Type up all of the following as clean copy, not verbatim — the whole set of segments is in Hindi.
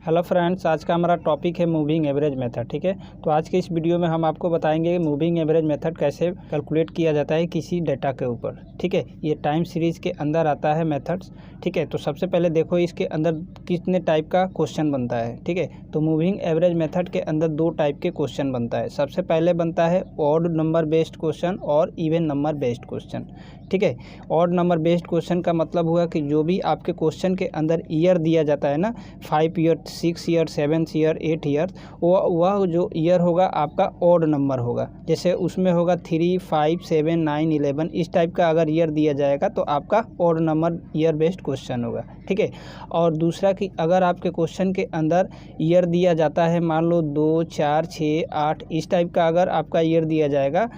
हेलो फ्रेंड्स, आज का हमारा टॉपिक है मूविंग एवरेज मेथड। ठीक है, तो आज के इस वीडियो में हम आपको बताएंगे मूविंग एवरेज मेथड कैसे कैलकुलेट किया जाता है किसी डेटा के ऊपर। ठीक है, ये टाइम सीरीज़ के अंदर आता है मेथड्स। ठीक है, तो सबसे पहले देखो इसके अंदर कितने टाइप का क्वेश्चन बनता है। ठीक है, तो मूविंग एवरेज मेथड के अंदर दो टाइप के क्वेश्चन बनता है। सबसे पहले बनता है ऑड नंबर बेस्ड क्वेश्चन और इवन नंबर बेस्ड क्वेश्चन। ठीक है, ऑड नंबर बेस्ड क्वेश्चन का मतलब हुआ कि जो भी आपके क्वेश्चन के अंदर ईयर दिया जाता है ना, 5 ईयर, 6 ईयर, 7 ईयर, 8 ईयर, वह जो ईयर होगा आपका ऑड नंबर होगा। जैसे उसमें होगा 3, 5, 7, 9, 11, इस टाइप का अगर ईयर दिया जाएगा तो आपका odd number year based question होगा। ठीक है, और दूसरा कि अगर आपके क्वेश्चन के अंदर ईयर दिया जाता है, मान लो 2, 4, 6, 8, इस टाइप का अगर आपका ईयर दिया जाएगा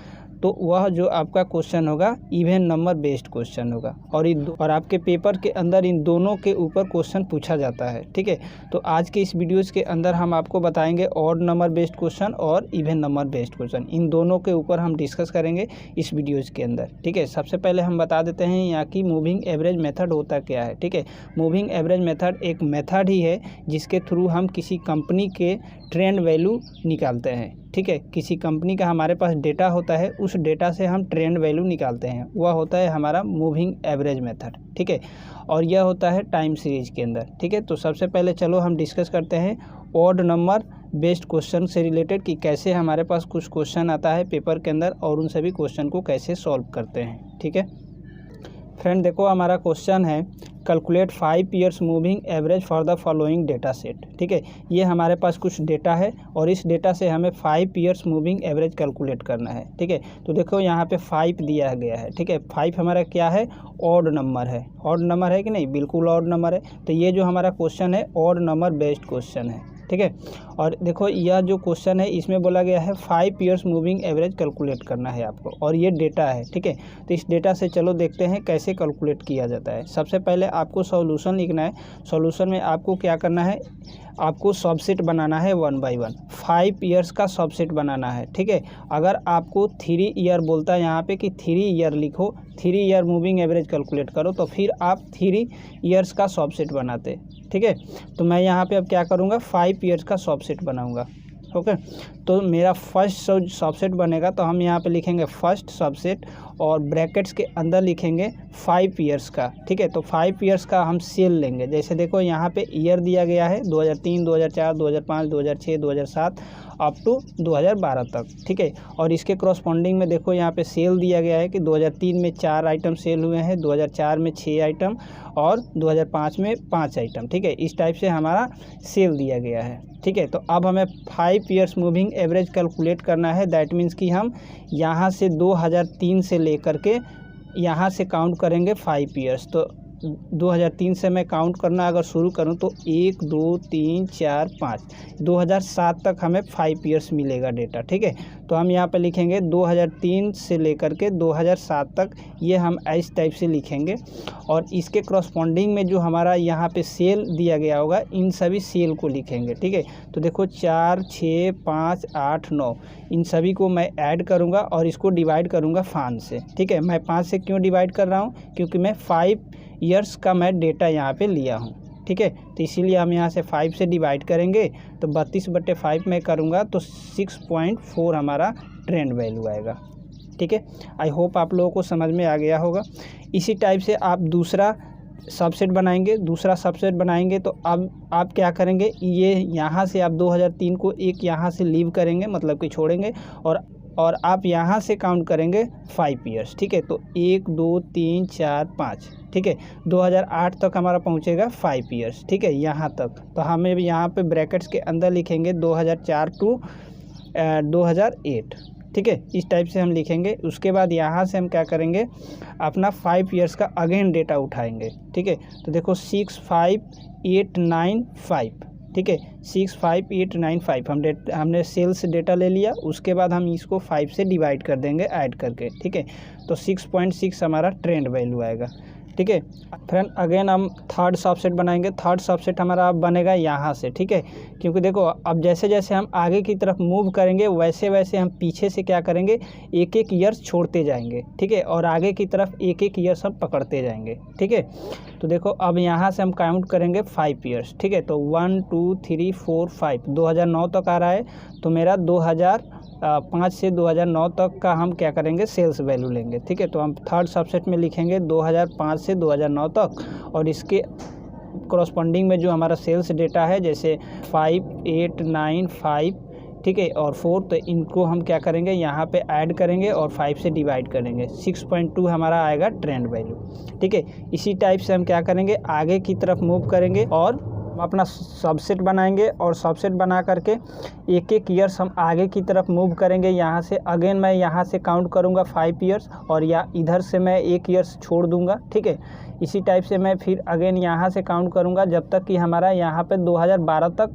तो वह जो आपका क्वेश्चन होगा इवन नंबर बेस्ड क्वेश्चन होगा। और आपके पेपर के अंदर इन दोनों के ऊपर क्वेश्चन पूछा जाता है। ठीक है, तो आज के इस वीडियोस के अंदर हम आपको बताएंगे ऑड नंबर बेस्ड क्वेश्चन और इवन नंबर बेस्ड क्वेश्चन, इन दोनों के ऊपर हम डिस्कस करेंगे इस वीडियोज़ के अंदर। ठीक है, सबसे पहले हम बता देते हैं यहाँ की मूविंग एवरेज मेथड होता क्या है। ठीक है, मूविंग एवरेज मेथड एक मेथड ही है जिसके थ्रू हम किसी कंपनी के ट्रेंड वैल्यू निकालते हैं। ठीक है, किसी कंपनी का हमारे पास डेटा होता है, उस डेटा से हम ट्रेंड वैल्यू निकालते हैं, वह होता है हमारा मूविंग एवरेज मेथड। ठीक है, और यह होता है टाइम सीरीज के अंदर। ठीक है, तो सबसे पहले चलो हम डिस्कस करते हैं ऑड नंबर बेस्ड क्वेश्चन से रिलेटेड कि कैसे हमारे पास कुछ क्वेश्चन आता है पेपर के अंदर और उन सभी क्वेश्चन को कैसे सॉल्व करते हैं। ठीक है फ्रेंड, देखो हमारा क्वेश्चन है calculate 5 years moving average for the following data set. ठीक है, ये हमारे पास कुछ डेटा है और इस डेटा से हमें 5 ईयर्स मूविंग एवरेज कैलकुलेट करना है। ठीक है, तो देखो यहाँ पे 5 दिया गया है। ठीक है, 5 हमारा क्या है, ऑड नंबर है। ऑड नंबर है कि नहीं, बिल्कुल ऑड नंबर है। तो ये जो हमारा क्वेश्चन है ऑड नंबर बेस्ड क्वेश्चन है। ठीक है, और देखो यह जो क्वेश्चन है इसमें बोला गया है 5 ईयर्स मूविंग एवरेज कैलकुलेट करना है आपको, और ये डेटा है। ठीक है, तो इस डेटा से चलो देखते हैं कैसे कैलकुलेट किया जाता है। सबसे पहले आपको सॉल्यूशन लिखना है। सॉल्यूशन में आपको क्या करना है, आपको सबसेट बनाना है 1 बाय 1, 5 ईयर्स का सबसेट बनाना है। ठीक है, अगर आपको 3 ईयर बोलता है यहाँ पे कि 3 ईयर लिखो, 3 ईयर मूविंग एवरेज कैलकुलेट करो, तो फिर आप 3 ईयर्स का सबसेट बनाते। ठीक है, तो मैं यहाँ पे अब क्या करूँगा, 5 ईयर्स का सबसेट बनाऊँगा। ओके, तो मेरा फर्स्ट सबसेट बनेगा तो हम यहाँ पे लिखेंगे फर्स्ट सबसेट और ब्रैकेट्स के अंदर लिखेंगे 5 ईयर्स का। ठीक है, तो 5 ईयर्स का हम सेल लेंगे। जैसे देखो यहाँ पे ईयर दिया गया है 2003, 2004, 2005, 2006, 2007 अप टू 2012 तक। ठीक है, और इसके करस्पॉन्डिंग में देखो यहाँ पे सेल दिया गया है कि 2003 में 4 आइटम सेल हुए हैं, 2004 में 6 आइटम और 2005 में 5 आइटम। ठीक है, इस टाइप से हमारा सेल दिया गया है। ठीक है, तो अब हमें 5 ईयर्स मूविंग एवरेज कैलकुलेट करना है। दैट मीन्स कि हम यहाँ से 2003 से लेकर के यहाँ से काउंट करेंगे 5 ईयर्स। तो 2003 से मैं काउंट करना अगर शुरू करूं तो 1, 2, 3, 4, 5, 2007 तक हमें 5 ईयर्स मिलेगा डेटा। ठीक है, तो हम यहाँ पे लिखेंगे 2003 से लेकर के 2007 तक, ये हम इस टाइप से लिखेंगे। और इसके करस्पॉन्डिंग में जो हमारा यहाँ पे सेल दिया गया होगा, इन सभी सेल को लिखेंगे। ठीक है, तो देखो 4, 6, 5, 8, 9, इन सभी को मैं ऐड करूँगा और इसको डिवाइड करूँगा 5 से। ठीक है, मैं 5 से क्यों डिवाइड कर रहा हूँ, क्योंकि मैं 5 ईयर्स का मैं डेटा यहाँ पे लिया हूँ। ठीक है, तो इसीलिए हम यहाँ से 5 से डिवाइड करेंगे तो 32/5 में करूँगा तो 6.4 हमारा ट्रेंड वैल्यू आएगा। ठीक है, आई होप आप लोगों को समझ में आ गया होगा। इसी टाइप से आप दूसरा सबसेट बनाएंगे। दूसरा सबसेट बनाएंगे तो अब आप क्या करेंगे, ये यहाँ से आप 2003 को एक यहाँ से लीव करेंगे, मतलब कि छोड़ेंगे, और आप यहाँ से काउंट करेंगे 5 ईयर्स। ठीक है, तो 1, 2, 3, 4, 5। ठीक है, 2008 तक हमारा पहुँचेगा 5 ईयर्स। ठीक है, यहाँ तक तो हमें भी यहाँ पे ब्रैकेट्स के अंदर लिखेंगे 2004 टू 2008। ठीक है, इस टाइप से हम लिखेंगे। उसके बाद यहाँ से हम क्या करेंगे, अपना 5 ईयर्स का अगेन डेटा उठाएंगे। ठीक है, तो देखो 6, 5, 8, 9, 5। ठीक है, 6, 5, 8, 9, 5 हमने सेल से डेटा ले लिया। उसके बाद हम इसको 5 से डिवाइड कर देंगे ऐड करके। ठीक है, तो 6.6 हमारा ट्रेंड वैल्यू आएगा। ठीक है फ्रेंड, अगेन हम थर्ड सबसेट बनाएंगे। थर्ड सबसेट हमारा बनेगा यहाँ से, ठीक है, क्योंकि देखो अब जैसे जैसे हम आगे की तरफ मूव करेंगे वैसे वैसे हम पीछे से क्या करेंगे, एक एक ईयर्स छोड़ते जाएंगे, ठीक है, और आगे की तरफ एक एक ईयर्स हम पकड़ते जाएंगे, ठीक है। तो देखो अब यहाँ से हम काउंट करेंगे 5 ईयर्स, ठीक है, तो 1 2 3 4 5 2009 तक आ रहा है, तो मेरा 2005 से 2009 तक का हम क्या करेंगे, सेल्स वैल्यू लेंगे, ठीक है। तो हम थर्ड सबसेट में लिखेंगे 2005 से 2009 तक, और इसके कॉरस्पॉन्डिंग में जो हमारा सेल्स डेटा है जैसे 5 8 9 5, ठीक है, और 4, तो इनको हम क्या करेंगे, यहाँ पे ऐड करेंगे और 5 से डिवाइड करेंगे। 6.2 हमारा आएगा ट्रेंड वैल्यू, ठीक है। इसी टाइप से हम क्या करेंगे, आगे की तरफ मूव करेंगे और अपना सबसेट बनाएंगे, और सबसेट बना करके एक एक ईयर्स हम आगे की तरफ मूव करेंगे। यहाँ से अगेन मैं यहाँ से काउंट करूँगा 5 ईयर्स, और या इधर से मैं 1 ईयर्स छोड़ दूँगा, ठीक है। इसी टाइप से मैं फिर अगेन यहाँ से काउंट करूँगा जब तक कि हमारा यहाँ पे 2012 तक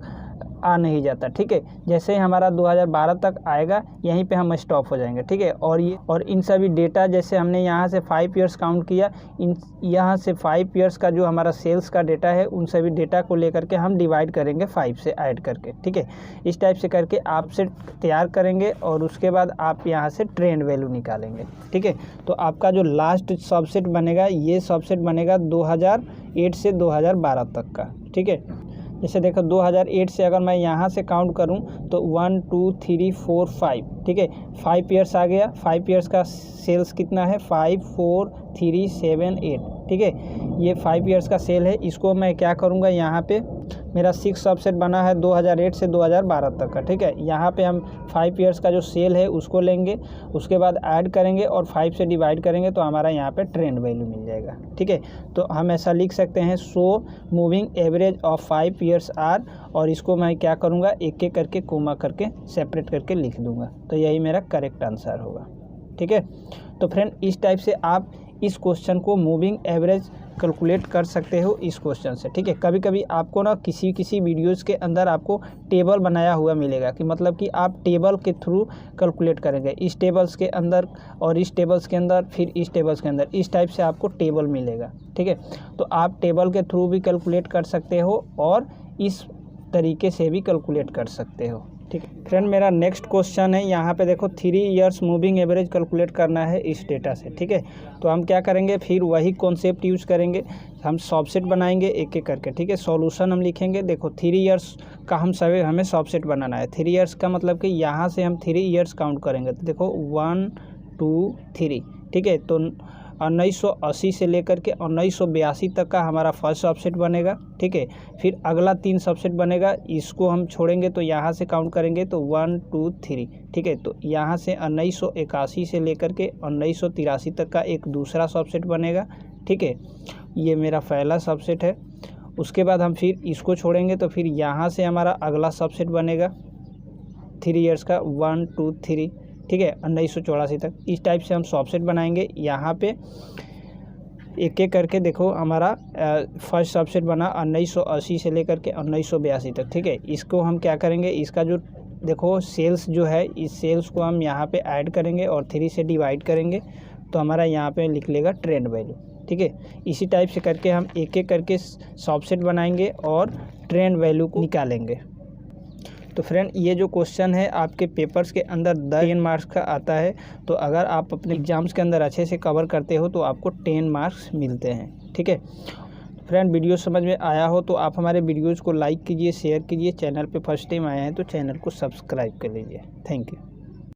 आ नहीं जाता, ठीक है। जैसे ही हमारा 2012 तक आएगा यहीं पे हम स्टॉप हो जाएंगे, ठीक है। और इन सभी डेटा जैसे हमने यहाँ से 5 ईयर्स काउंट किया, इन यहाँ से 5 ईयर्स का जो हमारा सेल्स का डेटा है उन सभी डेटा को लेकर के हम डिवाइड करेंगे 5 से ऐड करके, ठीक है। इस टाइप से करके आप सेट तैयार करेंगे और उसके बाद आप यहाँ से ट्रेंड वैल्यू निकालेंगे, ठीक है। तो आपका जो लास्ट सबसेट बनेगा, ये सबसेट बनेगा 2008 से 2012 तक का, ठीक है। जैसे देखो 2008 से अगर मैं यहाँ से काउंट करूँ तो 1 2 3 4 5, ठीक है, 5 ईयर्स आ गया। 5 ईयर्स का सेल्स कितना है, 5 4 3 7 8, ठीक है, ये 5 ईयर्स का सेल है। इसको मैं क्या करूँगा, यहाँ पे मेरा 6 सबसेट बना है 2008 से 2012 तक का, ठीक है। यहाँ पे हम 5 ईयर्स का जो सेल है उसको लेंगे, उसके बाद ऐड करेंगे और 5 से डिवाइड करेंगे, तो हमारा यहाँ पे ट्रेंड वैल्यू मिल जाएगा, ठीक है। तो हम ऐसा लिख सकते हैं, so moving average of 5 years are, और इसको मैं क्या करूँगा, एक एक करके कोमा करके सेपरेट करके लिख दूँगा, तो यही मेरा करेक्ट आंसर होगा, ठीक है। तो फ्रेंड, इस टाइप से आप इस क्वेश्चन को मूविंग एवरेज कैलकुलेट कर सकते हो इस क्वेश्चन से, ठीक है। कभी कभी आपको ना किसी वीडियोज़ के अंदर आपको टेबल बनाया हुआ मिलेगा, कि मतलब कि आप टेबल के थ्रू कैलकुलेट करेंगे, इस टेबल्स के अंदर और इस टेबल्स के अंदर, फिर इस टेबल्स के अंदर, इस टाइप से आपको टेबल मिलेगा, ठीक है। तो आप टेबल के थ्रू भी कैलकुलेट कर सकते हो और इस तरीके से भी कैलकुलेट कर सकते हो, ठीक है। फ्रेंड, मेरा नेक्स्ट क्वेश्चन है, यहाँ पे देखो 3 ईयर्स मूविंग एवरेज कैलकुलेट करना है इस डेटा से, ठीक है। तो हम क्या करेंगे, फिर वही कॉन्सेप्ट यूज़ करेंगे, हम सबसेट बनाएंगे एक एक करके, ठीक है। सॉल्यूशन हम लिखेंगे, देखो 3 ईयर्स का हमें सबसेट बनाना है। 3 ईयर्स का मतलब कि यहाँ से हम 3 ईयर्स काउंट करेंगे, तो देखो 1 2 3, ठीक है। तो 1980 से लेकर के 1982 तक का हमारा फर्स्ट सबसेट बनेगा, ठीक है। फिर अगला 3 सबसेट बनेगा, इसको हम छोड़ेंगे तो यहाँ से काउंट करेंगे तो 1 2 3, ठीक है। तो यहाँ से 1981 से लेकर के 1983 तक का एक दूसरा सबसेट बनेगा, ठीक है। ये मेरा पहला सबसेट है। उसके बाद हम फिर इसको छोड़ेंगे तो फिर यहाँ से हमारा अगला सबसेट बनेगा 3 ईयर्स का, 1 2 3, ठीक है, 1984 तक। इस टाइप से हम सबसेट बनाएंगे। यहाँ पे एक एक करके देखो हमारा फर्स्ट सबसेट बना 1980 से लेकर के 1982 तक, ठीक है। इसको हम क्या करेंगे, इसका जो देखो सेल्स जो है, इस सेल्स को हम यहाँ पे ऐड करेंगे और 3 से डिवाइड करेंगे, तो हमारा यहाँ पे लिख लेगा ट्रेंड वैल्यू, ठीक है। इसी टाइप से करके हम एक एक करके सबसेट बनाएंगे और ट्रेंड वैल्यू को निकालेंगे। तो फ्रेंड, ये जो क्वेश्चन है आपके पेपर्स के अंदर 10 मार्क्स का आता है, तो अगर आप अपने एग्जाम्स के अंदर अच्छे से कवर करते हो तो आपको 10 मार्क्स मिलते हैं, ठीक है। फ्रेंड, वीडियो समझ में आया हो तो आप हमारे वीडियोज़ को लाइक कीजिए, शेयर कीजिए। चैनल पे फर्स्ट टाइम आए हैं तो चैनल को सब्सक्राइब कर लीजिए। Thank you.